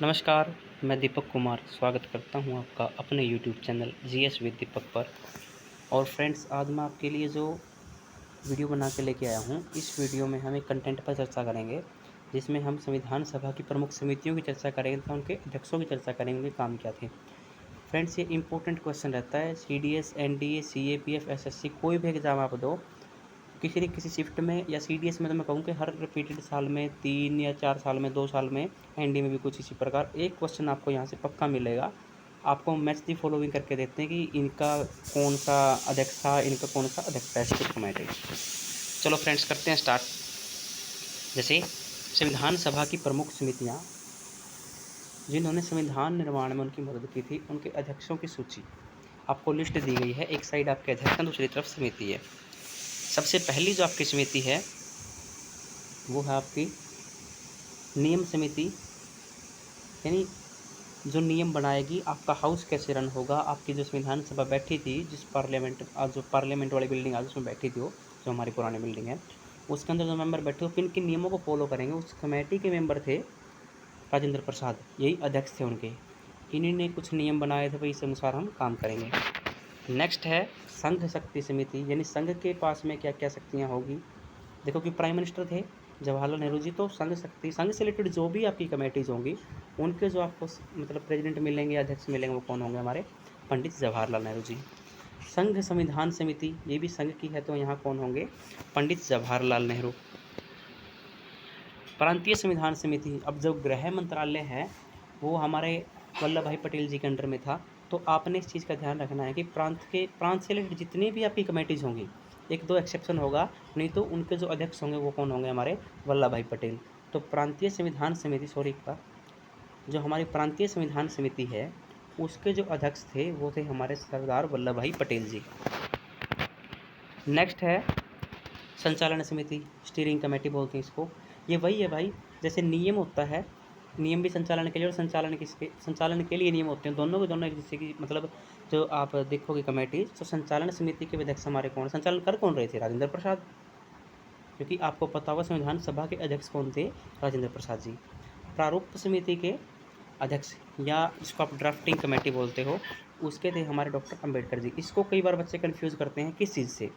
नमस्कार, मैं दीपक कुमार स्वागत करता हूं आपका अपने यूट्यूब चैनल जीएस विद दीपक पर। और फ्रेंड्स, आज मैं आपके लिए जो वीडियो बना के लेके आया हूं, इस वीडियो में हम एक कंटेंट पर चर्चा करेंगे, जिसमें हम संविधान सभा की प्रमुख समितियों की चर्चा करेंगे तथा उनके अध्यक्षों की चर्चा करेंगे, उनके काम क्या थे। फ्रेंड्स, ये इंपॉर्टेंट क्वेश्चन रहता है। सीडीएस, एनडीए, सीएपीएफ, एसएससी, कोई भी एग्ज़ाम आप दो, किसी न किसी शिफ्ट में या सीडीएस में, तो मैं कहूँ कि हर रिपीटेड साल में 3 या 4 साल में, 2 साल में, एनडी में भी कुछ इसी प्रकार एक क्वेश्चन आपको यहाँ से पक्का मिलेगा। आपको मैच दी फॉलोइंग करके देखते हैं कि इनका कौन सा अध्यक्ष था, इनका कौन सा अध्यक्ष था, ऐसे कुछ कमेटी। चलो फ्रेंड्स, करते हैं स्टार्ट। जैसे संविधान सभा की प्रमुख समितियाँ जिन्होंने संविधान निर्माण में उनकी मदद की थी, उनके अध्यक्षों की सूची आपको लिस्ट दी गई है। एक साइड आपके अध्यक्ष हैं, दूसरी तरफ समिति है। सबसे पहली जो आपकी समिति है वो है आपकी नियम समिति, यानी जो नियम बनाएगी आपका हाउस कैसे रन होगा। आपकी जो संविधान सभा बैठी थी, जिस पार्लियामेंट, आज जो पार्लियामेंट वाली बिल्डिंग आज उसमें बैठी थी, वो जो हमारी पुरानी बिल्डिंग है, उसके अंदर जो मेंबर बैठे हो किन किन नियमों को फॉलो करेंगे। उस कमेटी के मेंबर थे राजेंद्र प्रसाद, यही अध्यक्ष थे उनके। इन्हीं ने कुछ नियम बनाए थे, भाई इस अनुसार हम काम करेंगे। नेक्स्ट है संघ शक्ति समिति, यानी संघ के पास में क्या क्या शक्तियाँ होगी। देखो कि प्राइम मिनिस्टर थे जवाहरलाल नेहरू जी, तो संघ शक्ति, संघ से रिलेटेड जो भी आपकी कमेटीज होंगी, उनके जो आपको मतलब प्रेसिडेंट मिलेंगे, अध्यक्ष मिलेंगे, वो कौन होंगे? हमारे पंडित जवाहरलाल नेहरू जी। संघ संविधान समिति, ये भी संघ की है, तो यहाँ कौन होंगे? पंडित जवाहरलाल नेहरू। प्रांतीय संविधान समिति, अब जो गृह मंत्रालय है वो हमारे वल्लभ भाई पटेल जी के अंडर में था, तो आपने इस चीज़ का ध्यान रखना है कि प्रांत से रिलेटेड जितनी भी आपकी कमेटीज़ होंगी, एक दो एक्सेप्शन होगा, नहीं तो उनके जो अध्यक्ष होंगे वो कौन होंगे? हमारे वल्लभ भाई पटेल। तो प्रांतीय संविधान समिति, जो हमारी प्रांतीय संविधान समिति है, उसके जो अध्यक्ष थे वो थे हमारे सरदार वल्लभ भाई पटेल जी। नेक्स्ट है संचालन समिति, स्टीयरिंग कमेटी बोलते हैं इसको। ये वही है भाई, जैसे नियम होता है, नियम भी संचालन के लिए और संचालन के लिए नियम होते हैं, दोनों के दोनों एक जैसे कि मतलब जो आप देखोगे कमेटी, तो संचालन समिति के अध्यक्ष हमारे कौन, संचालन कर कौन रहे थे? राजेंद्र प्रसाद, क्योंकि आपको पता होगा संविधान सभा के अध्यक्ष कौन थे? राजेंद्र प्रसाद जी। प्रारूप समिति के अध्यक्ष, या इसको आप ड्राफ्टिंग कमेटी बोलते हो, उसके थे हमारे डॉक्टर अंबेडकर जी। इसको कई बार बच्चे कन्फ्यूज़ करते हैं किस चीज़ से।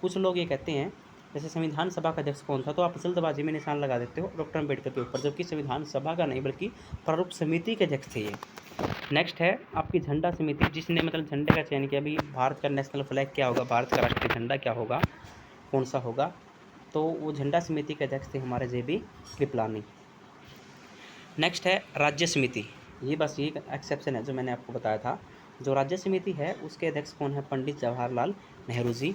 कुछ लोग ये कहते हैं जैसे संविधान सभा का अध्यक्ष कौन था, तो आप जल्दबाजी में निशान लगा देते हो डॉक्टर अंबेडकर के ऊपर, जबकि संविधान सभा का नहीं बल्कि प्रारूप समिति के अध्यक्ष थे ये। नेक्स्ट है आपकी झंडा समिति, जिसने मतलब झंडे का चयन किया, भाई भारत का नेशनल फ्लैग क्या होगा, भारत का राष्ट्रीय झंडा क्या होगा, कौन सा होगा, तो वो झंडा समिति के अध्यक्ष थे हमारे जेबी कृपलानी। नेक्स्ट है राज्य समिति, ये बस ये एक्सेप्शन है जो मैंने आपको बताया था। जो राज्य समिति है उसके अध्यक्ष कौन है? पंडित जवाहरलाल नेहरू जी।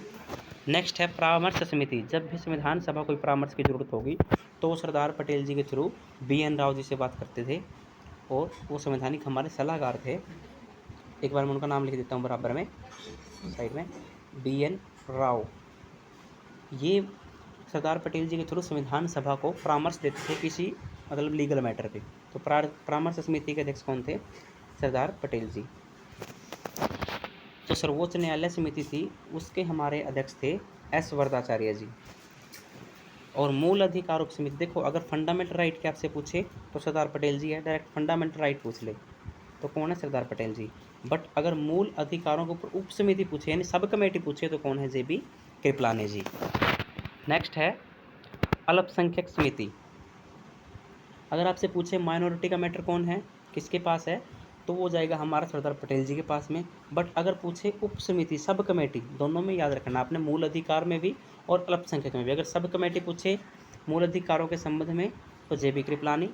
नेक्स्ट है परामर्श समिति, जब भी संविधान सभा कोई परामर्श की जरूरत होगी तो सरदार पटेल जी के थ्रू BN राव जी से बात करते थे, और वो संवैधानिक हमारे सलाहकार थे। एक बार मैं उनका नाम लिख देता हूँ बराबर में साइड में, BN राव। ये सरदार पटेल जी के थ्रू संविधान सभा को परामर्श देते थे किसी मतलब लीगल मैटर पे। तो परामर्श समिति के अध्यक्ष कौन थे? सरदार पटेल जी। जो सर्वोच्च न्यायालय समिति थी उसके हमारे अध्यक्ष थे S वरदाचार्य जी। और मूल अधिकारों की समिति, देखो अगर फंडामेंटल राइट के आपसे पूछे तो सरदार पटेल जी है, डायरेक्ट फंडामेंटल राइट पूछ ले तो कौन है? सरदार पटेल जी। बट अगर मूल अधिकारों के ऊपर उप समिति पूछे, यानी सब कमेटी पूछे, तो कौन है? जेबी कृपलानी जी। नेक्स्ट है अल्पसंख्यक समिति। अगर आपसे पूछे माइनॉरिटी का मैटर कौन है, किसके पास है, तो वो जाएगा हमारा सरदार पटेल जी के पास में। बट अगर पूछे उप समिति, सब कमेटी, दोनों में याद रखना आपने, मूल अधिकार में भी और अल्पसंख्यक में भी। अगर सब कमेटी पूछे मूल अधिकारों के संबंध में तो जेबी कृपलानी,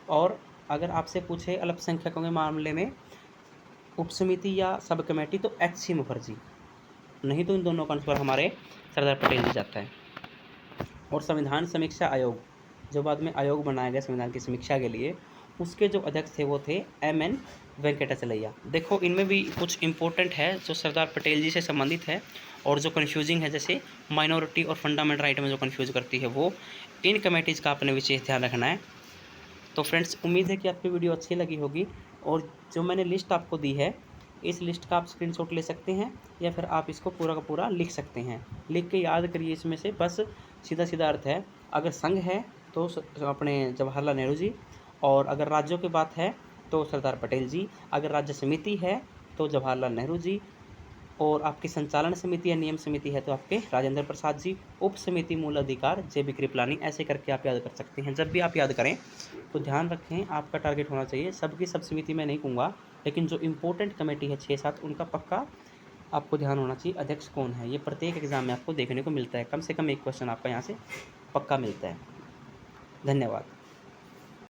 और अगर आपसे पूछे अल्पसंख्यकों के मामले में उप समिति या सब कमेटी तो HC मुखर्जी, नहीं तो इन दोनों का आंसर हमारे सरदार पटेल जी जाता है। और संविधान समीक्षा आयोग, जो बाद में आयोग बनाया गया संविधान की समीक्षा के लिए, उसके जो अध्यक्ष थे वो थे MN वेंकटाचलैया। देखो इनमें भी कुछ इंपॉर्टेंट है जो सरदार पटेल जी से संबंधित है, और जो कन्फ्यूजिंग है, जैसे माइनॉरिटी और फंडामेंटल राइट में जो कन्फ्यूज करती है, वो इन कमेटीज़ का आपने विशेष ध्यान रखना है। तो फ्रेंड्स, उम्मीद है कि आपकी वीडियो अच्छी लगी होगी, और जो मैंने लिस्ट आपको दी है, इस लिस्ट का आप स्क्रीनशॉट ले सकते हैं, या फिर आप इसको पूरा का पूरा लिख सकते हैं। लिख के याद करिए, इसमें से बस सीधा सीधा अर्थ है। अगर संघ है तो अपने जवाहरलाल नेहरू जी, और अगर राज्यों की बात है तो सरदार पटेल जी, अगर राज्य समिति है तो जवाहरलाल नेहरू जी, और आपकी संचालन समिति या नियम समिति है तो आपके राजेंद्र प्रसाद जी, उप समिति मूल अधिकार JB कृपलानी। ऐसे करके आप याद कर सकते हैं। जब भी आप याद करें तो ध्यान रखें आपका टारगेट होना चाहिए, सबकी सब समिति मैं नहीं कहूँगा, लेकिन जो इंपॉर्टेंट कमेटी है 6-7 उनका पक्का आपको ध्यान होना चाहिए। अध्यक्ष कौन है, ये प्रत्येक एग्जाम में आपको देखने को मिलता है, कम से कम एक क्वेश्चन आपका यहाँ से पक्का मिलता है। धन्यवाद।